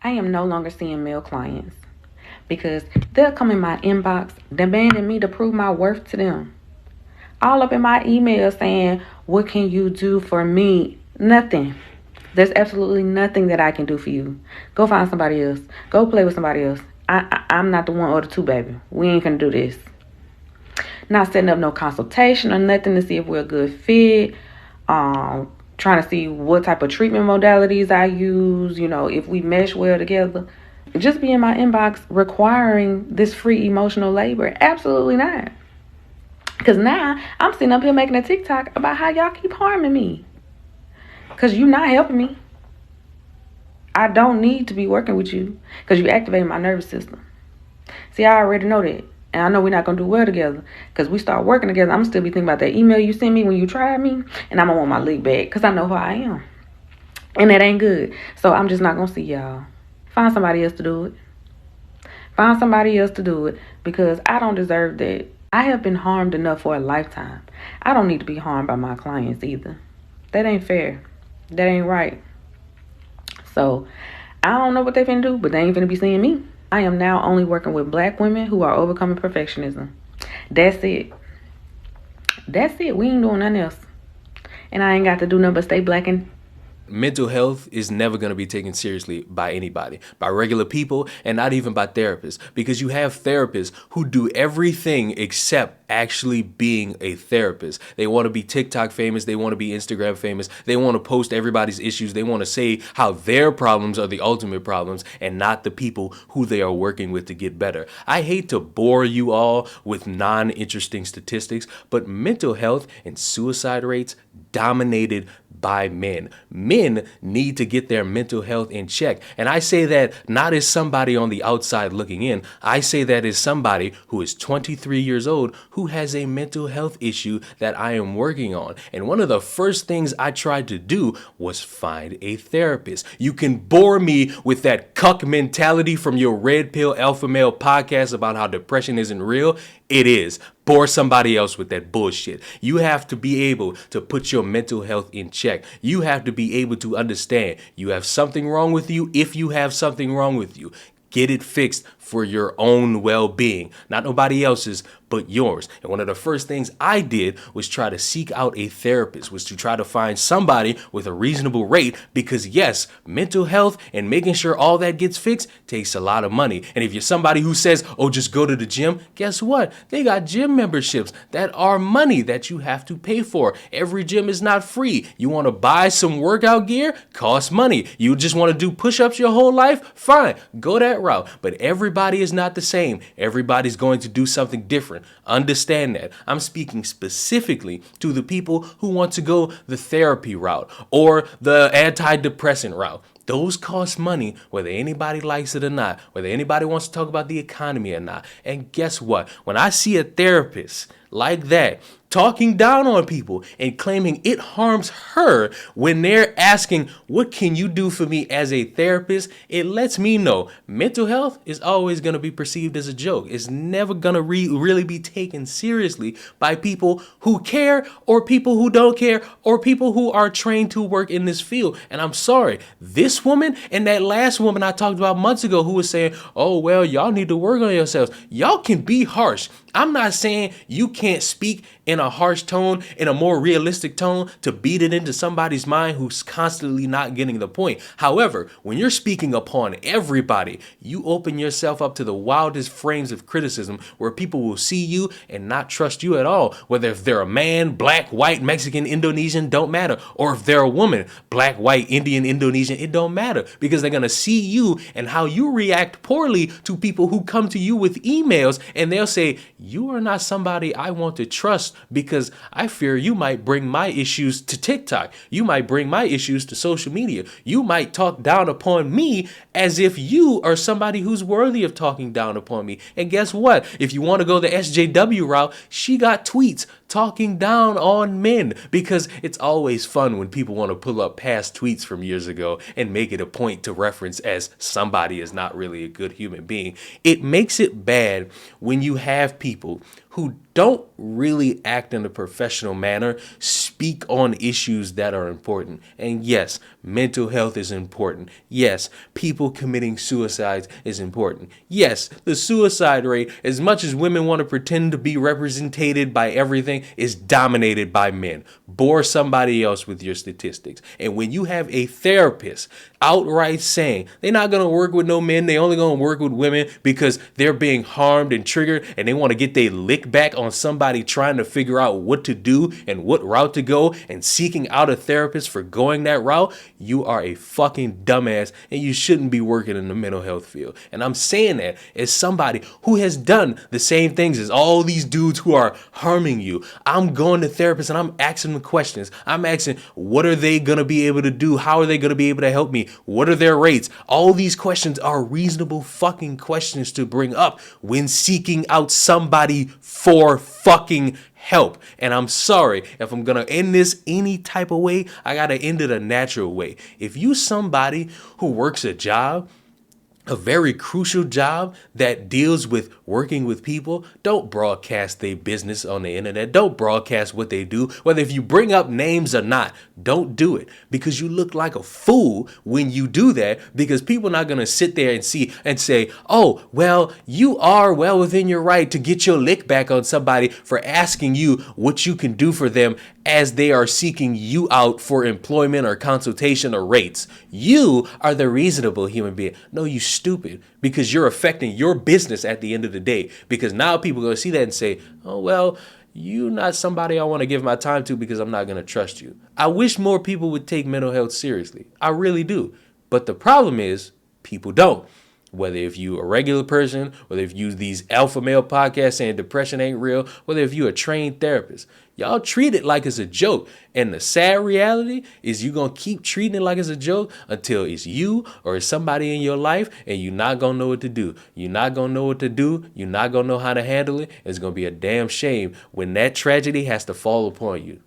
I am no longer seeing male clients because they'll come in my inbox demanding me to prove my worth to them. All up in my email saying, "What can you do for me?" Nothing. There's absolutely nothing that I can do for you. Go find somebody else. Go play with somebody else. I'm not the one or the two, baby. We ain't gonna do this. Not setting up no consultation or nothing to see if we're a good fit. Trying to see what type of treatment modalities I use, if we mesh well together. Just be in my inbox requiring this free emotional labor. Absolutely not. Because now I'm sitting up here making a TikTok about how y'all keep harming me. Because you're not helping me. I don't need to be working with you because you activate my nervous system. See, I already know that. And I know we're not going to do well together because we start working together. I'm going to still be thinking about that email you sent me when you tried me. And I'm going to want my lick back because I know who I am. And that ain't good. So I'm just not going to see y'all. Find somebody else to do it. Find somebody else to do it because I don't deserve that. I have been harmed enough for a lifetime. I don't need to be harmed by my clients either. That ain't fair. That ain't right. So I don't know what they finna do, but they ain't finna be seeing me. I am now only working with Black women who are overcoming perfectionism. That's it. That's it. We ain't doing nothing else. And I ain't got to do nothing but stay black and Mental health is never going to be taken seriously by anybody, by regular people, and not even by therapists, because you have therapists who do everything except actually being a therapist. They want to be TikTok famous. They want to be Instagram famous. They want to post everybody's issues. They want to say how their problems are the ultimate problems and not the people who they are working with to get better. I hate to bore you all with non-interesting statistics, but mental health and suicide rates dominated by men. Men need to get their mental health in check. And I say that not as somebody on the outside looking in. I say that as somebody who is 23 years old who has a mental health issue that I am working on. And one of the first things I tried to do was find a therapist. You can bore me with that cuck mentality from your Red Pill Alpha Male podcast about how depression isn't real. It is. Bore somebody else with that bullshit. You have to be able to put your mental health in check. You have to be able to understand you have something wrong with you if you have something wrong with you. Get it fixed for your own well-being, not nobody else's, but yours. And one of the first things I did was try to seek out a therapist, was to try to find somebody with a reasonable rate, because yes, mental health and making sure all that gets fixed takes a lot of money. And if you're somebody who says, oh, just go to the gym, guess what? They got gym memberships that are money that you have to pay for. Every gym is not free. You want to buy some workout gear? Costs money. You just want to do push-ups your whole life? Fine, go that route. But everybody is not the same. Everybody's going to do something different. Understand that. I'm speaking specifically to the people who want to go the therapy route or the antidepressant route. Those cost money, whether anybody likes it or not, whether anybody wants to talk about the economy or not. And guess what? When I see a therapist like that talking down on people and claiming it harms her when they're asking, what can you do for me as a therapist? It lets me know mental health is always going to be perceived as a joke. It's never going to really be taken seriously by people who care or people who don't care or people who are trained to work in this field. And I'm sorry, this woman and that last woman I talked about months ago who was saying, oh, well, y'all need to work on yourselves. Y'all can be harsh. I'm not saying you can't speak in a harsh tone, in a more realistic tone, to beat it into somebody's mind who's constantly not getting the point. However, when you're speaking upon everybody, you open yourself up to the wildest frames of criticism where people will see you and not trust you at all. Whether if they're a man, black, white, Mexican, Indonesian, don't matter. Or if they're a woman, black, white, Indian, Indonesian, it don't matter. Because they're going to see you and how you react poorly to people who come to you with emails, and they'll say, you are not somebody I want to trust because I fear you might bring my issues to TikTok. You might bring my issues to social media. You might talk down upon me as if you are somebody who's worthy of talking down upon me. And guess what? If you want to go the SJW route, she got tweets talking down on men, because it's always fun when people want to pull up past tweets from years ago and make it a point to reference as somebody is not really a good human being. It makes it bad when you have people who don't really act in a professional manner, speak on issues that are important. And yes, mental health is important. Yes, people committing suicides is important. Yes, the suicide rate, as much as women want to pretend to be represented by everything, is dominated by men. Bore somebody else with your statistics. And when you have a therapist outright saying they're not going to work with no men, they only going to work with women because they're being harmed and triggered and they want to get their lick back on somebody trying to figure out what to do and what route to go and seeking out a therapist for going that route, you are a fucking dumbass and you shouldn't be working in the mental health field. And I'm saying that as somebody who has done the same things as all these dudes who are harming you. I'm going to therapists and I'm asking them questions. I'm asking, what are they going to be able to do? How are they going to be able to help me? What are their rates? All these questions are reasonable fucking questions to bring up when seeking out somebody for fucking help. And I'm sorry, if I'm gonna end this any type of way, I gotta end it a natural way. If you somebody who works a job, a very crucial job that deals with working with people, don't broadcast their business on the internet. Don't broadcast what they do. Whether if you bring up names or not, don't do it, because you look like a fool when you do that, because people are not going to sit there and see and say, oh, well, you are well within your right to get your lick back on somebody for asking you what you can do for them as they are seeking you out for employment or consultation or rates. You are the reasonable human being. No, you stupid, because you're affecting your business at the end of the day, because now people are going to see that and say, oh, well, you're not somebody I want to give my time to because I'm not going to trust you. I wish more people would take mental health seriously. I really do. But the problem is people don't. Whether if you a regular person, whether if you use these alpha male podcasts saying depression ain't real, whether if you a trained therapist, y'all treat it like it's a joke. And the sad reality is you're going to keep treating it like it's a joke until it's you or it's somebody in your life and you're not going to know what to do. You're not going to know what to do. You're not going to know how to handle it. It's going to be a damn shame when that tragedy has to fall upon you.